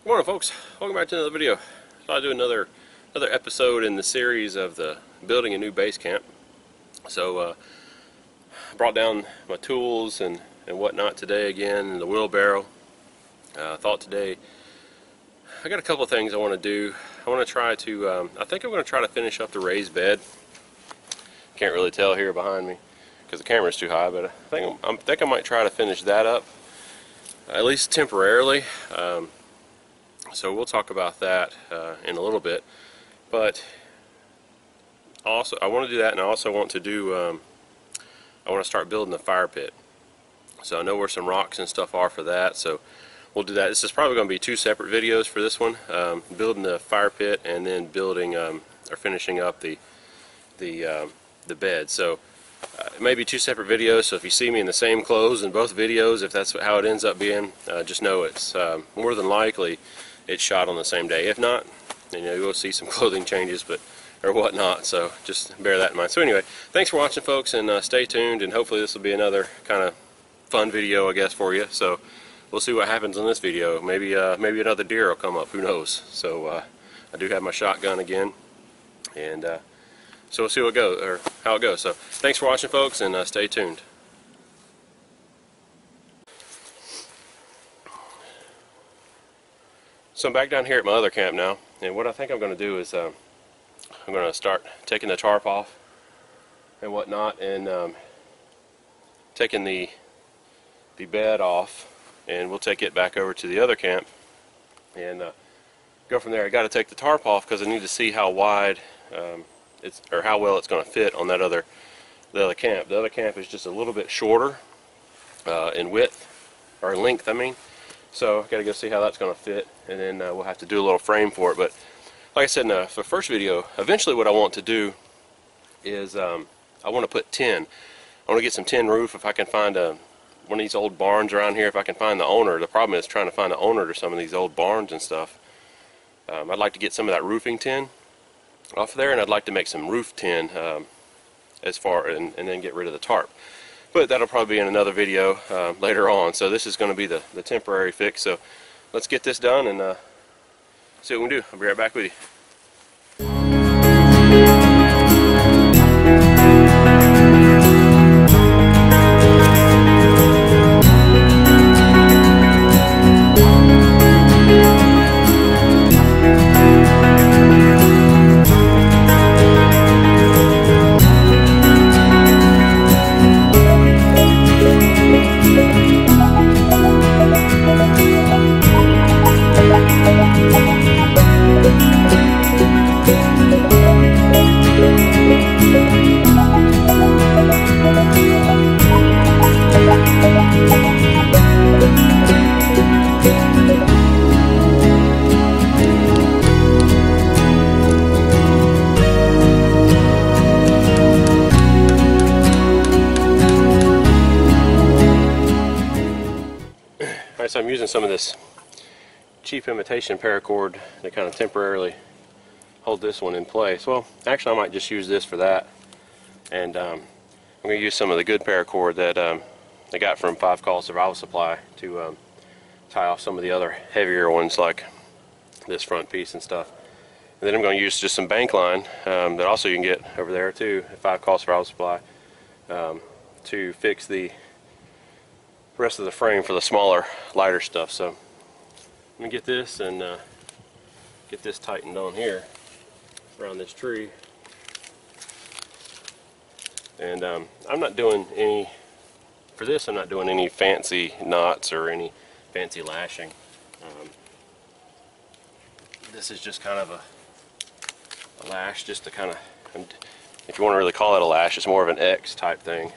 Good morning, folks. Welcome back to another video. So I'll do another episode in the series of the building a new base camp. So I brought down my tools and whatnot today again in the wheelbarrow. I thought today I got a couple of things I want to do. I want to try to I think I'm going to try to finish up the raised bed. Can't really tell here behind me because the camera's too high, but I think I might try to finish that up, at least temporarily. So we'll talk about that in a little bit, but also I want to do that, and I also want to do I want to start building the fire pit. So I know where some rocks and stuff are for that, so we'll do that. This is probably going to be two separate videos for this one, building the fire pit and then building or finishing up the bed. So it may be two separate videos, so if you see me in the same clothes in both videos, if that's how it ends up being, just know it's more than likely it's shot on the same day. If not, you know, you'll see some clothing changes or whatnot, so just bear that in mind. So anyway, thanks for watching, folks, and stay tuned, and hopefully this will be another kind of fun video, I guess, for you. So we'll see what happens in this video. Maybe another deer will come up, who knows. So I do have my shotgun again, and so we'll see what goes, or how it goes. So thanks for watching, folks, and stay tuned. So I'm back down here at my other camp now, and what I think I'm going to do is I'm going to start taking the tarp off and whatnot, and taking the bed off, and we'll take it back over to the other camp and go from there. I got to take the tarp off because I need to see how wide or how well it's going to fit on the other camp. The other camp is just a little bit shorter in width, or length, I mean. So I've got to go see how that's going to fit, and then we'll have to do a little frame for it. But like I said in the first video, eventually what I want to do is I want to put tin. I want to get some tin roof if I can find one of these old barns around here, if I can find the owner. The problem is trying to find the owner to some of these old barns and stuff. I'd like to get some of that roofing tin off there, and I'd like to make some roof tin and then get rid of the tarp. But that'll probably be in another video later on. So this is going to be the temporary fix. So let's get this done and see what we can do. I'll be right back with you. So I'm using some of this cheap imitation paracord to kind of temporarily hold this one in place. Well, actually I might just use this for that, and I'm going to use some of the good paracord that I got from 5 Call Survival Supply to tie off some of the other heavier ones, like this front piece and stuff. And then I'm going to use just some bank line that also you can get over there too at 5 Call Survival Supply to fix the rest of the frame for the smaller, lighter stuff. So let me get this and get this tightened on here around this tree. And I'm not doing any, for this I'm not doing any fancy knots or any fancy lashing. This is just kind of a lash, just to kind of, if you want to really call it a lash, it's more of an X type thing,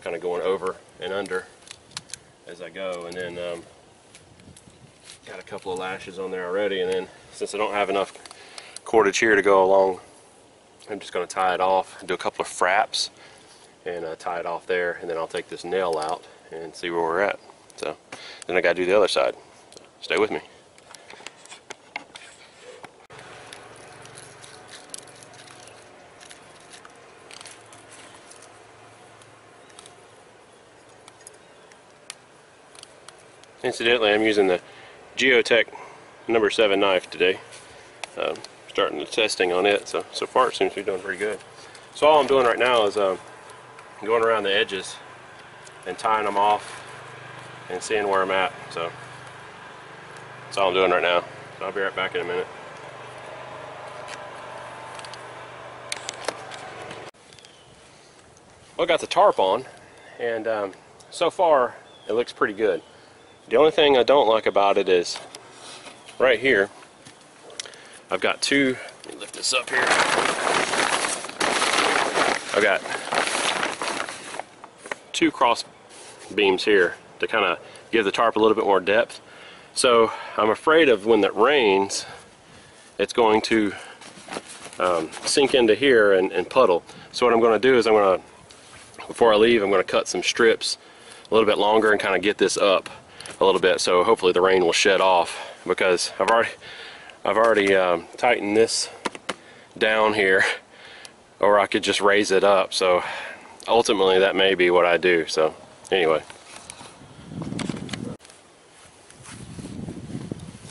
kind of going over and under as I go. And then got a couple of lashes on there already, and then since I don't have enough cordage here to go along, I'm just going to tie it off, do a couple of fraps and tie it off there, and then I'll take this nail out and see where we're at. So then I got to do the other side. So stay with me. Incidentally, I'm using the Geotech number 7 knife today. Starting the testing on it, so far it seems to be doing pretty good. So all I'm doing right now is going around the edges and tying them off and seeing where I'm at. So that's all I'm doing right now. So I'll be right back in a minute. Well, I got the tarp on, and so far it looks pretty good. The only thing I don't like about it is right here I've got two, let me lift this up here. I've got two cross beams here to kind of give the tarp a little bit more depth. So I'm afraid of when it rains, it's going to sink into here and puddle. So what I'm going to do is before I leave, I'm going to cut some strips a little bit longer and kind of get this up a little bit, so hopefully the rain will shed off, because I've already tightened this down here, or I could just raise it up. So ultimately that may be what I do. So anyway,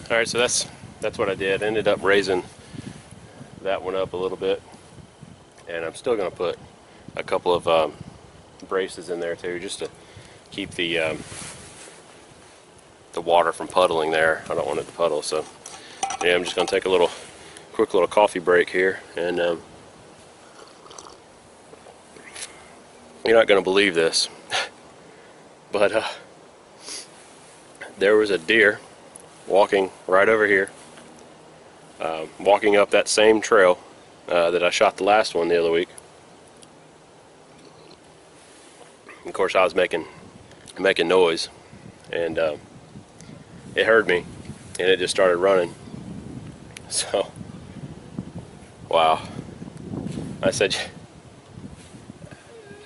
alright, so that's what I did. Ended up raising that one up a little bit, and I'm still going to put a couple of braces in there too, just to keep the water from puddling there. I don't want it to puddle. So yeah, I'm just going to take a quick little coffee break here, and you're not going to believe this, but there was a deer walking right over here, walking up that same trail that I shot the last one the other week. Of course, I was making noise, and it heard me, and it just started running. So, wow. I said,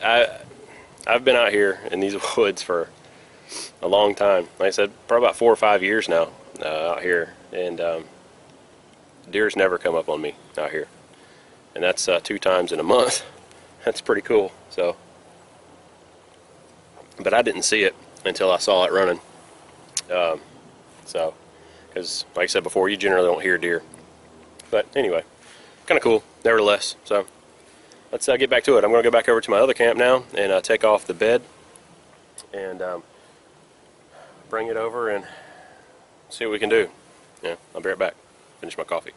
I've been out here in these woods for a long time. Like I said, probably about 4 or 5 years now out here, and deer's never come up on me out here, and that's 2 times in a month. That's pretty cool. So, but I didn't see it until I saw it running. So, because like I said before, you generally don't hear deer. But anyway, kind of cool, nevertheless. So let's get back to it. I'm going to go back over to my other camp now and take off the bed and bring it over and see what we can do. Yeah, I'll be right back. Finish my coffee.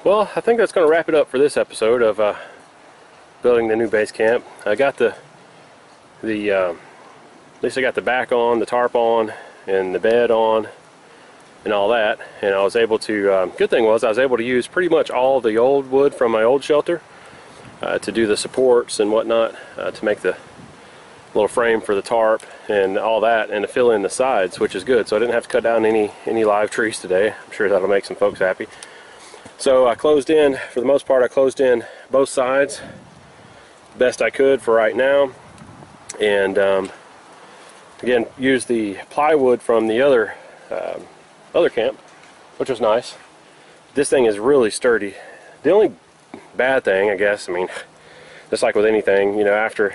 Well, I think that's going to wrap it up for this episode of building the new base camp. I got at least I got the back on, the tarp on, and the bed on, and all that. And I was able to, good thing was I was able to use pretty much all the old wood from my old shelter to do the supports and whatnot, to make the little frame for the tarp and all that, and to fill in the sides, which is good. So I didn't have to cut down any live trees today. I'm sure that'll make some folks happy. So I closed in, for the most part, I closed in both sides best I could for right now, and again, used the plywood from the other camp, which was nice. This thing is really sturdy. The only bad thing, I guess. I mean, just like with anything, you know, after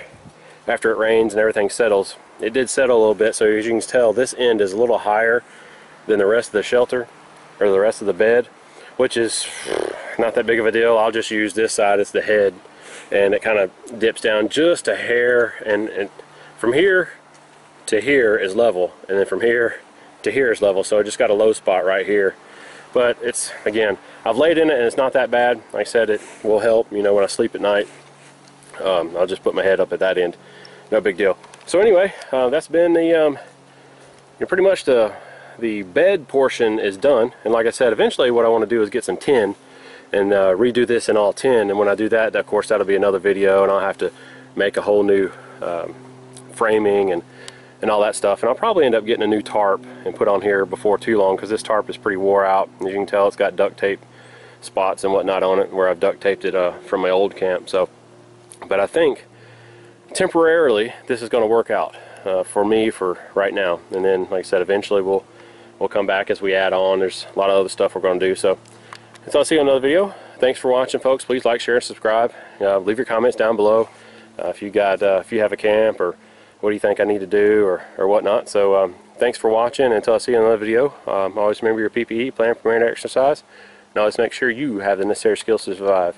it rains and everything settles, it did settle a little bit, so as you can tell, this end is a little higher than the rest of the shelter, or the rest of the bed, which is not that big of a deal. I'll just use this side as the head, and it kind of dips down just a hair, and from here to here is level, and then from here to here is level, so I just got a low spot right here. But it's, again, I've laid in it and it's not that bad. Like I said, it will help, you know, when I sleep at night. I'll just put my head up at that end, no big deal. So anyway, that's been the pretty much the bed portion is done. And like I said, eventually what I want to do is get some tin and redo this in all tin, and when I do that, of course, that'll be another video, and I'll have to make a whole new framing and all that stuff, and I'll probably end up getting a new tarp and put on here before too long, because this tarp is pretty wore out. As you can tell, it's got duct tape spots and whatnot on it where I've duct taped it from my old camp. So, but I think temporarily this is going to work out for me for right now, and then like I said, eventually we'll come back as we add on. There's a lot of other stuff we're going to do. So I'll see you in another video. Thanks for watching, folks. Please like, share, and subscribe. Leave your comments down below if you have a camp, or what do you think I need to do, or whatnot. So thanks for watching. Until I see you in another video, always remember your PPE, plan, prepare, and exercise, and always make sure you have the necessary skills to survive.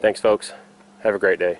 Thanks, folks. Have a great day.